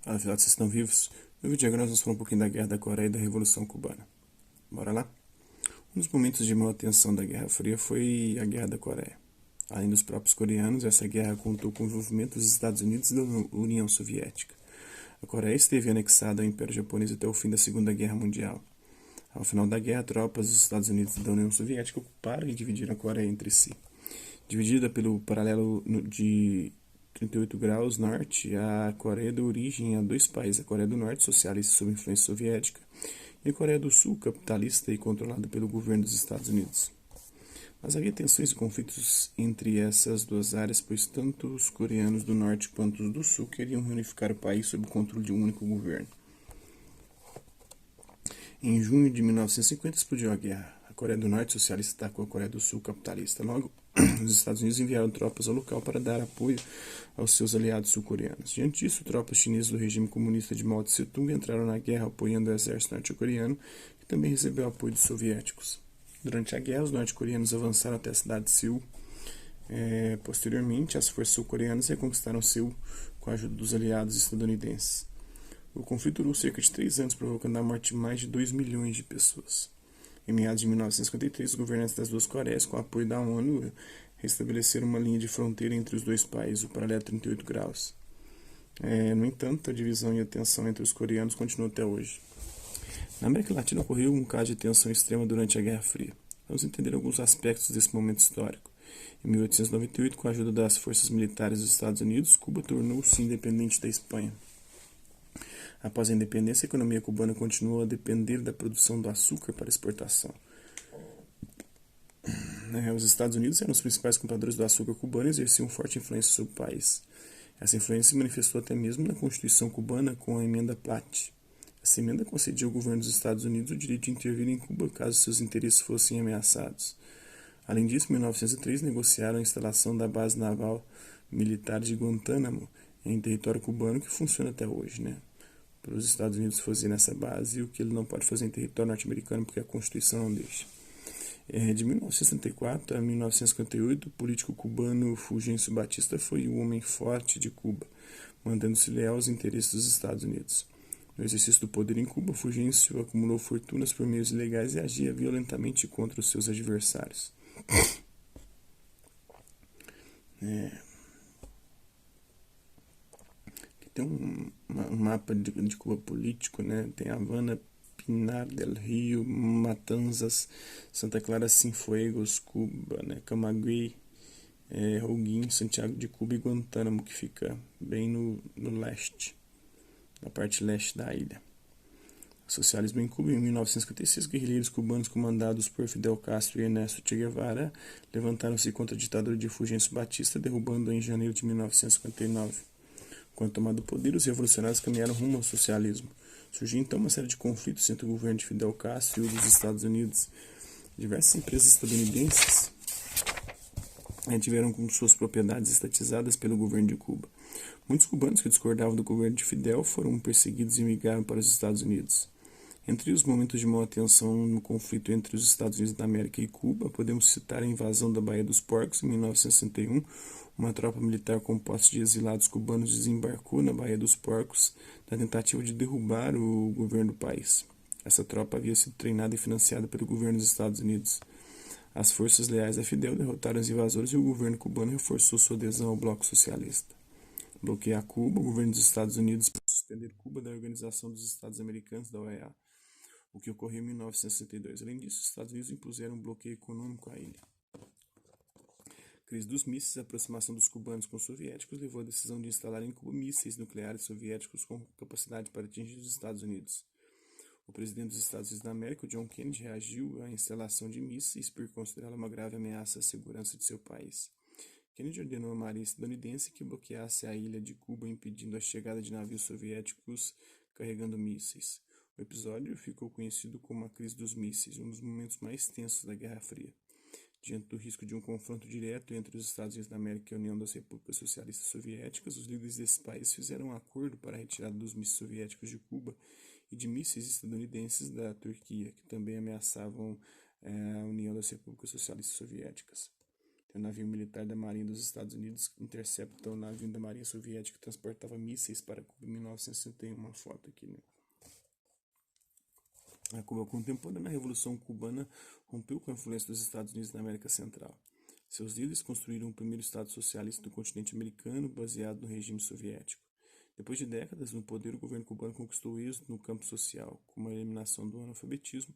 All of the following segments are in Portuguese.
Fala, filhotes, vocês estão vivos? No vídeo de agora nós vamos falar um pouquinho da Guerra da Coreia e da Revolução Cubana. Bora lá? Um dos momentos de maior tensão da Guerra Fria foi a Guerra da Coreia. Além dos próprios coreanos, essa guerra contou com o envolvimento dos Estados Unidos e da União Soviética. A Coreia esteve anexada ao Império Japonês até o fim da Segunda Guerra Mundial. Ao final da guerra, tropas dos Estados Unidos e da União Soviética ocuparam e dividiram a Coreia entre si. Dividida pelo paralelo de 38 graus norte, a Coreia deu origem a dois países, a Coreia do Norte, socialista sob influência soviética, e a Coreia do Sul, capitalista e controlada pelo governo dos Estados Unidos. Mas havia tensões e conflitos entre essas duas áreas, pois tanto os coreanos do Norte quanto os do Sul queriam reunificar o país sob o controle de um único governo. Em junho de 1950 explodiu a guerra. A Coreia do Norte socialista atacou a Coreia do Sul capitalista. Logo, os Estados Unidos enviaram tropas ao local para dar apoio aos seus aliados sul-coreanos. Diante disso, tropas chinesas do regime comunista de Mao Tse-tung entraram na guerra apoiando o exército norte-coreano, que também recebeu apoio dos soviéticos. Durante a guerra, os norte-coreanos avançaram até a cidade de Seul. Posteriormente, as forças sul-coreanas reconquistaram Seul com a ajuda dos aliados estadunidenses. O conflito durou cerca de 3 anos, provocando a morte de mais de 2 milhões de pessoas. Em meados de 1953, os governantes das duas Coreias, com o apoio da ONU, restabeleceram uma linha de fronteira entre os dois países, o paralelo 38 graus. No entanto, a divisão e a tensão entre os coreanos continuam até hoje. Na América Latina ocorreu um caso de tensão extrema durante a Guerra Fria. Vamos entender alguns aspectos desse momento histórico. Em 1898, com a ajuda das forças militares dos Estados Unidos, Cuba tornou-se independente da Espanha. Após a independência, a economia cubana continuou a depender da produção do açúcar para exportação. Os Estados Unidos eram os principais compradores do açúcar cubano e exerciam forte influência sobre o país. Essa influência se manifestou até mesmo na Constituição cubana com a emenda Platt. Essa emenda concedia ao governo dos Estados Unidos o direito de intervir em Cuba caso seus interesses fossem ameaçados. Além disso, em 1903, negociaram a instalação da base naval militar de Guantánamo em território cubano, que funciona até hoje, para os Estados Unidos fazer nessa base, o que ele não pode fazer em território norte-americano, porque a Constituição não deixa. De 1964 a 1958, o político cubano Fulgêncio Batista foi o homem forte de Cuba, mantendo-se leal aos interesses dos Estados Unidos. No exercício do poder em Cuba, Fulgêncio acumulou fortunas por meios ilegais e agia violentamente contra os seus adversários. Tem um mapa de Cuba político, tem Havana, Pinar del Rio, Matanzas, Santa Clara, Cienfuegos, Cuba, Camagüey, Holguín, Santiago de Cuba e Guantánamo, que fica bem no leste, na parte leste da ilha. O socialismo em Cuba. Em 1956, guerrilheiros cubanos comandados por Fidel Castro e Ernesto Che Guevara levantaram-se contra a ditadura de Fulgêncio Batista, derrubando-a em janeiro de 1959. Com a tomada do poder, os revolucionários caminharam rumo ao socialismo. Surgiu então uma série de conflitos entre o governo de Fidel Castro e o dos Estados Unidos. Diversas empresas estadunidenses tiveram como suas propriedades estatizadas pelo governo de Cuba. Muitos cubanos que discordavam do governo de Fidel foram perseguidos e migraram para os Estados Unidos. Entre os momentos de maior tensão no conflito entre os Estados Unidos da América e Cuba, podemos citar a invasão da Baía dos Porcos em 1961. Uma tropa militar composta de exilados cubanos desembarcou na Baía dos Porcos na tentativa de derrubar o governo do país. Essa tropa havia sido treinada e financiada pelo governo dos Estados Unidos. As forças leais a Fidel derrotaram os invasores e o governo cubano reforçou sua adesão ao bloco socialista. Bloquear Cuba, o governo dos Estados Unidos para suspender Cuba da Organização dos Estados Americanos, da OEA, o que ocorreu em 1962. Além disso, os Estados Unidos impuseram um bloqueio econômico à ilha. A crise dos mísseis e a aproximação dos cubanos com os soviéticos levou à decisão de instalar em Cuba mísseis nucleares soviéticos com capacidade para atingir os Estados Unidos. O presidente dos Estados Unidos da América, John Kennedy, reagiu à instalação de mísseis por considerá-la uma grave ameaça à segurança de seu país. Kennedy ordenou à marinha estadunidense que bloqueasse a ilha de Cuba, impedindo a chegada de navios soviéticos carregando mísseis. O episódio ficou conhecido como a Crise dos Mísseis, um dos momentos mais tensos da Guerra Fria. Diante do risco de um confronto direto entre os Estados Unidos da América e a União das Repúblicas Socialistas Soviéticas, os líderes desses países fizeram um acordo para a retirada dos mísseis soviéticos de Cuba e de mísseis estadunidenses da Turquia, que também ameaçavam a União das Repúblicas Socialistas Soviéticas. O navio militar da Marinha dos Estados Unidos intercepta o navio da Marinha Soviética que transportava mísseis para Cuba em 1961. Uma foto aqui, né? A Cuba contemporânea, a Revolução Cubana rompeu com a influência dos Estados Unidos na América Central. Seus líderes construíram o primeiro Estado socialista do continente americano, baseado no regime soviético. Depois de décadas no poder, o governo cubano conquistou êxito no campo social, como a eliminação do analfabetismo,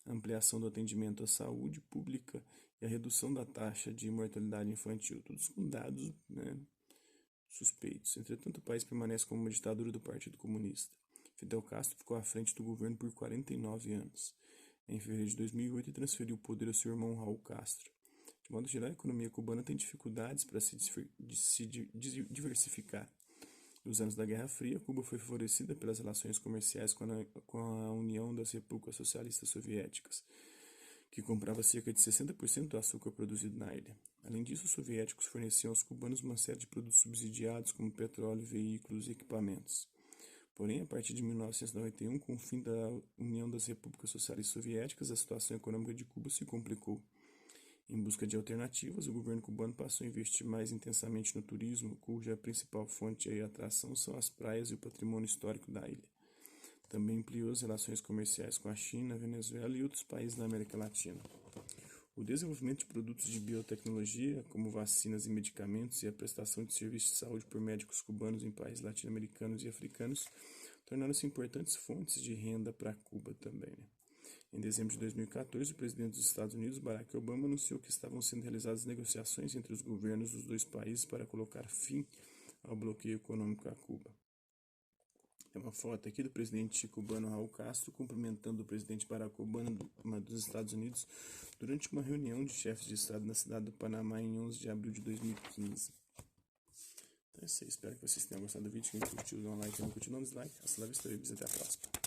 a ampliação do atendimento à saúde pública e a redução da taxa de mortalidade infantil, todos com dados, né, suspeitos. Entretanto, o país permanece como uma ditadura do Partido Comunista. Fidel Castro ficou à frente do governo por 49 anos. Em fevereiro de 2008, ele transferiu o poder ao seu irmão Raul Castro. De modo geral, a economia cubana tem dificuldades para se diversificar. Nos anos da Guerra Fria, Cuba foi favorecida pelas relações comerciais com a União das Repúblicas Socialistas Soviéticas, que comprava cerca de 60% do açúcar produzido na ilha. Além disso, os soviéticos forneciam aos cubanos uma série de produtos subsidiados, como petróleo, veículos e equipamentos. Porém, a partir de 1991, com o fim da União das Repúblicas Socialistas Soviéticas, a situação econômica de Cuba se complicou. Em busca de alternativas, o governo cubano passou a investir mais intensamente no turismo, cuja principal fonte e atração são as praias e o patrimônio histórico da ilha. Também ampliou as relações comerciais com a China, a Venezuela e outros países da América Latina. O desenvolvimento de produtos de biotecnologia, como vacinas e medicamentos, e a prestação de serviços de saúde por médicos cubanos em países latino-americanos e africanos tornaram-se importantes fontes de renda para Cuba também, né? Em dezembro de 2014, o presidente dos Estados Unidos, Barack Obama, anunciou que estavam sendo realizadas negociações entre os governos dos dois países para colocar fim ao bloqueio econômico a Cuba. Tem uma foto aqui do presidente cubano Raul Castro cumprimentando o presidente Barack Obama dos Estados Unidos durante uma reunião de chefes de Estado na cidade do Panamá em 11 de abril de 2015. Então é isso aí, espero que vocês tenham gostado do vídeo. Quem curtiu, dá um like, não curtiu, não dislike. Hasta la vista, até a próxima.